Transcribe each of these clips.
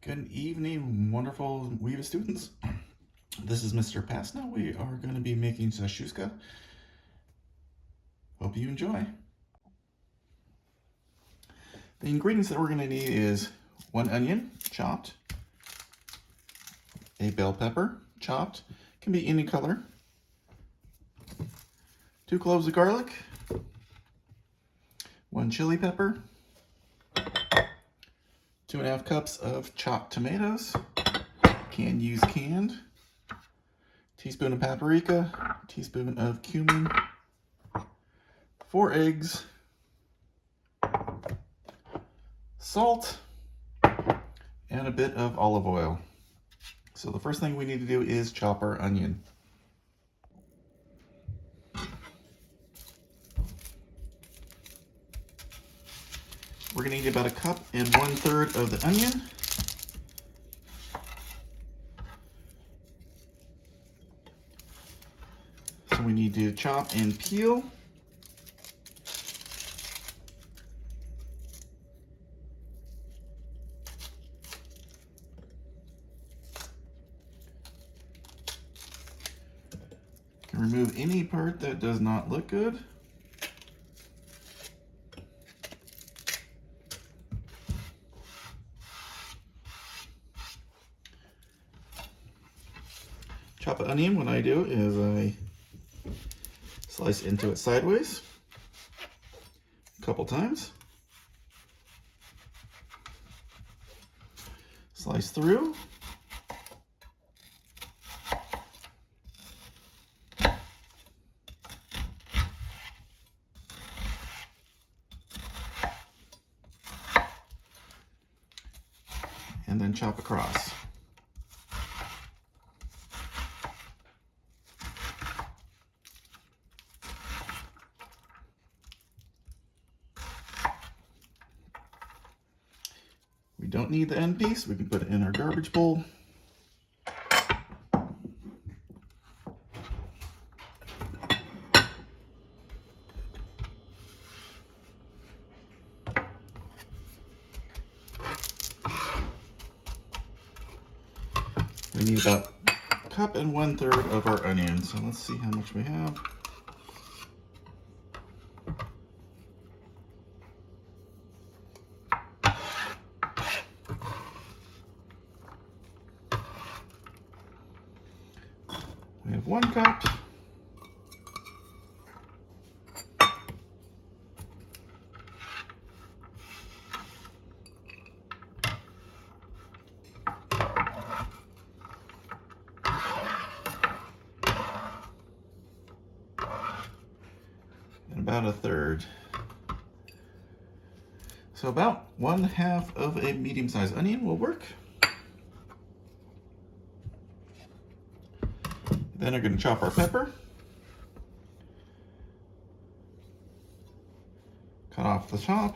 Good evening, wonderful Weave students. This is Mr. Pass. Now we are going to be making Chakchouka. Hope you enjoy. The ingredients that we're going to need is 1 onion, chopped, a bell pepper, chopped, can be any color, 2 cloves of garlic, 1 chili pepper, 2.5 cups of chopped tomatoes, can use canned, teaspoon of paprika, teaspoon of cumin, 4 eggs, salt, and a bit of olive oil. So the first thing we need to do is chop our onion. We're going to need about 1 cup and 1/3 of the onion. So we need to chop and peel. Can remove any part that does not look good. Chop an onion, what I do is I slice into it sideways a couple times. Slice through. And then chop across. We don't need the end piece, we can put it in our garbage bowl. We need about 1 cup and 1/3 of our onion, so let's see how much we have. We have 1 cup. And about 1/3. So about 1/2 of a medium-sized onion will work. Then I'm going to chop our pepper. Cut off the top.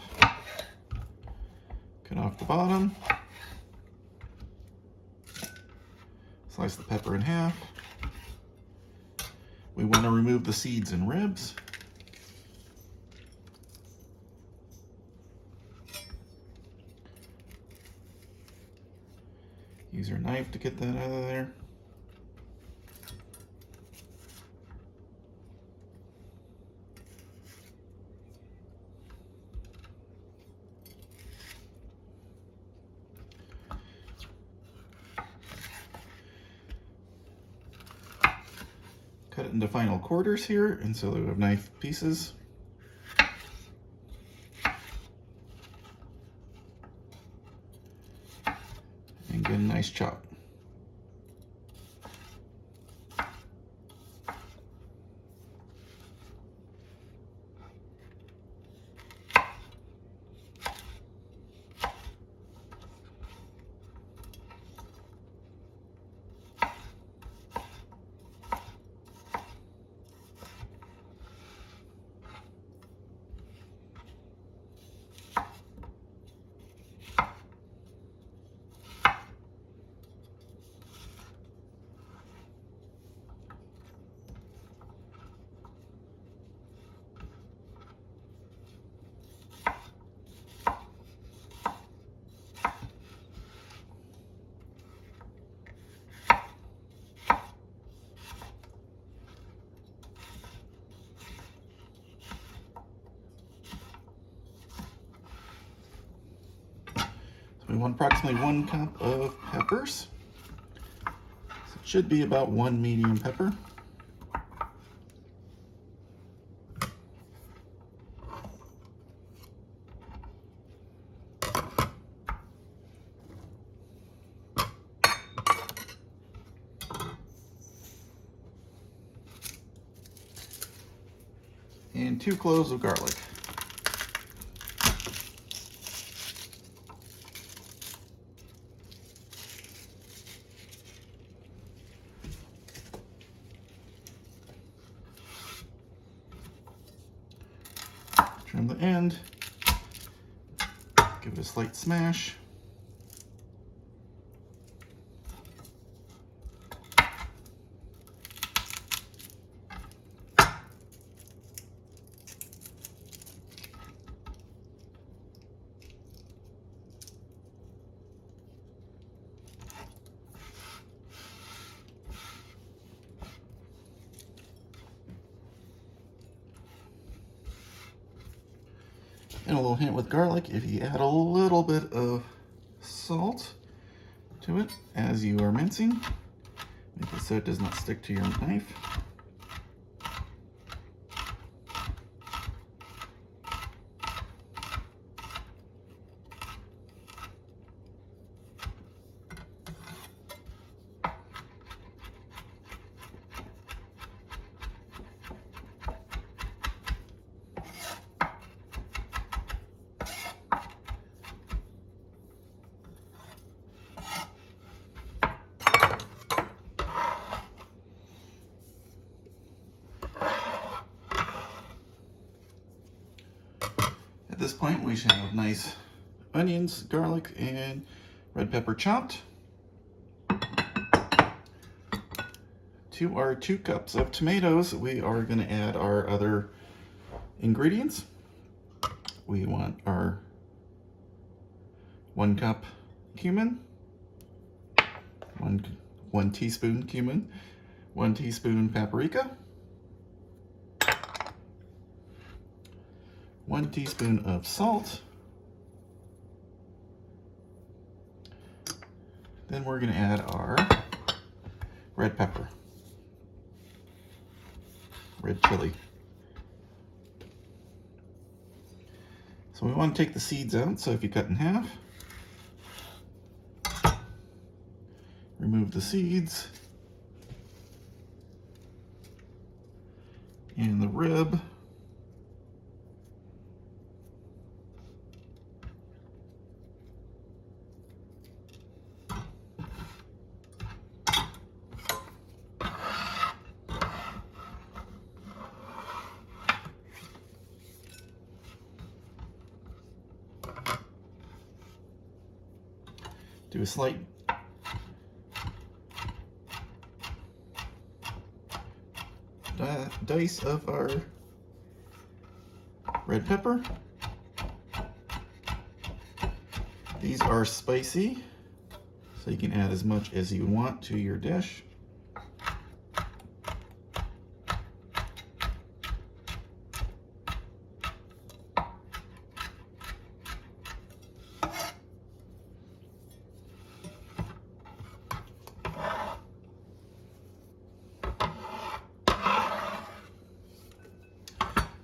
Cut off the bottom. Slice the pepper in half. We want to remove the seeds and ribs. Use your knife to get that out of there. Cut it into final quarters here, and so we have knife pieces. And get a nice chop. We want approximately 1 cup of peppers. So it should be about 1 medium pepper. And 2 cloves of garlic. Trim the end, give it a slight smash. And a little hint with garlic, if you add a little bit of salt to it as you are mincing, make it so it does not stick to your knife. At this point, we should have nice onions, garlic, and red pepper chopped. To our 2 cups of tomatoes, we are going to add our other ingredients. We want our 1 cup cumin, 1 teaspoon cumin, 1 teaspoon paprika, 1 teaspoon of salt. Then we're going to add our red pepper, red chili. So we want to take the seeds out, so if you cut in half, remove the seeds and the rib. Do a slight dice of our red pepper. These are spicy, so you can add as much as you want to your dish.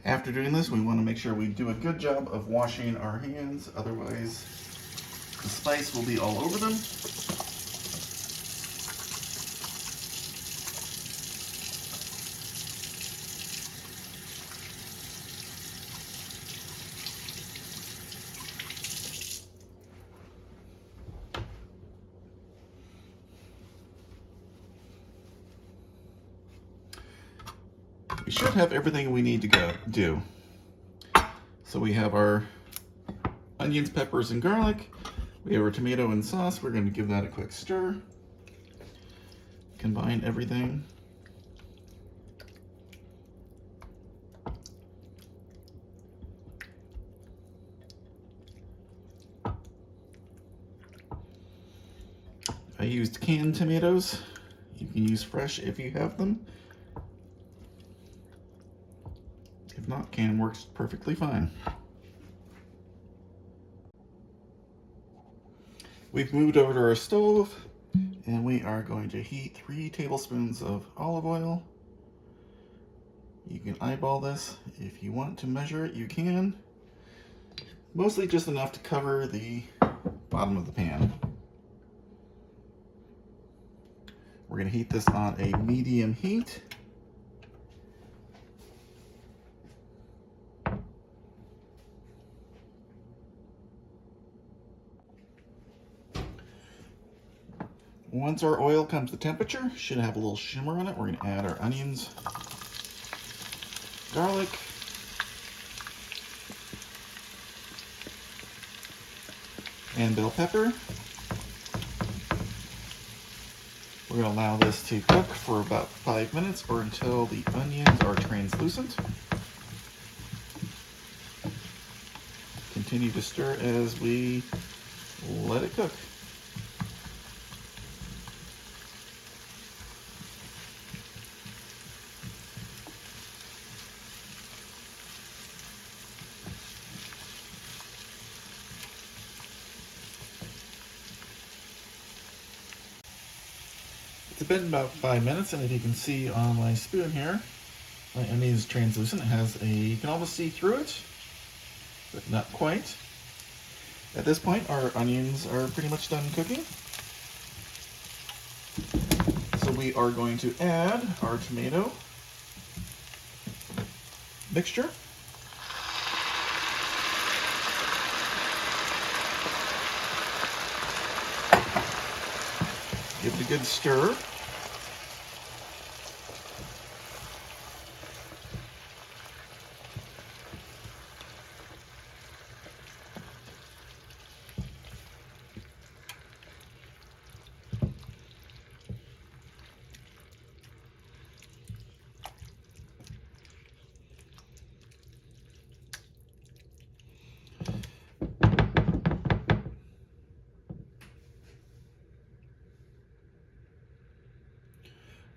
After doing this, we want to make sure we do a good job of washing our hands, otherwise the spice will be all over them. We should have everything we need to do. So we have our onions, peppers, and garlic. We have our tomato and sauce. We're going to give that a quick stir. Combine everything. I used canned tomatoes. You can use fresh if you have them. If not, canned works perfectly fine. We've moved over to our stove, and we are going to heat 3 tablespoons of olive oil. You can eyeball this. If you want to measure it, you can. Mostly just enough to cover the bottom of the pan. We're going to heat this on a medium heat. Once our oil comes to temperature, should have a little shimmer on it, we're going to add our onions, garlic, and bell pepper. We're going to allow this to cook for about 5 minutes or until the onions are translucent. Continue to stir as we let it cook. It's been about 5 minutes, and if you can see on my spoon here, my onion is translucent. It has you can almost see through it, but not quite. At this point, our onions are pretty much done cooking. So we are going to add our tomato mixture. Give it a good stir.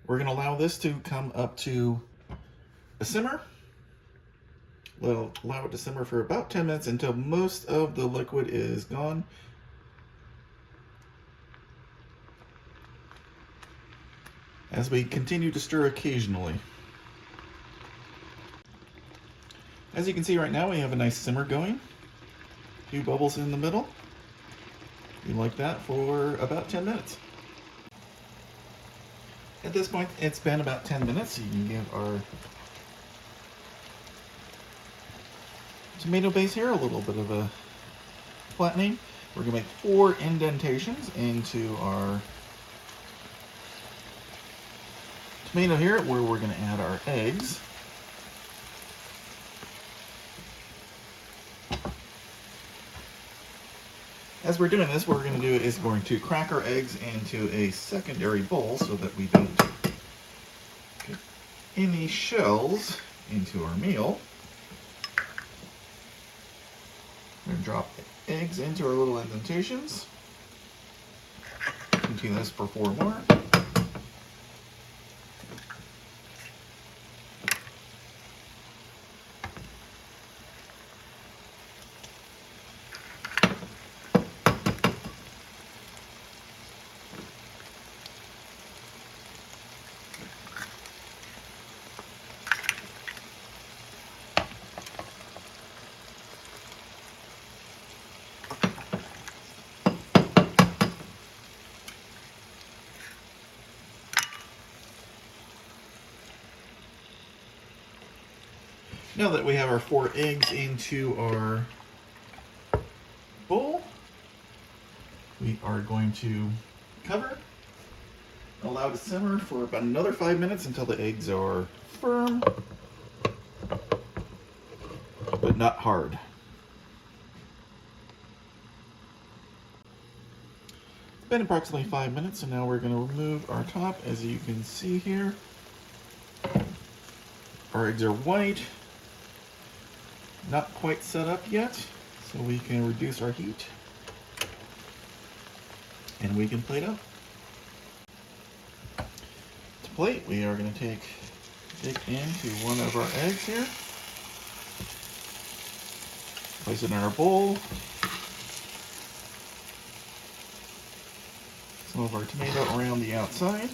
We're going to allow this to come up to a simmer. We'll allow it to simmer for about 10 minutes until most of the liquid is gone. As we continue to stir occasionally. As you can see right now, we have a nice simmer going. A few bubbles in the middle. We like that for about 10 minutes. At this point, it's been about 10 minutes, so you can give our tomato base here a little bit of a flattening. We're going to make 4 indentations into our tomato here, where we're going to add our eggs. As we're doing this, what we're going to do is going to crack our eggs into a secondary bowl so that we don't get any shells into our meal. We're going to drop eggs into our little indentations. Continue this for 4 more. Now that we have our 4 eggs into our bowl, we are going to cover, allow it to simmer for about another 5 minutes until the eggs are firm, but not hard. It's been approximately 5 minutes, so now we're going to remove our top. As you can see here, our eggs are white. Not quite set up yet, so we can reduce our heat and we can plate up. To plate, we are going to dig into one of our eggs here, place it in our bowl, move our tomato around the outside.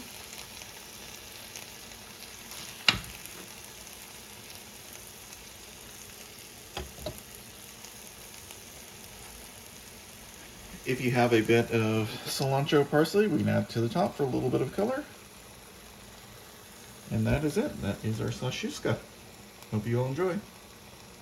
If you have a bit of cilantro parsley, we can add to the top for a little bit of color. And that is it. That is our Chakchouka. Hope you all enjoy.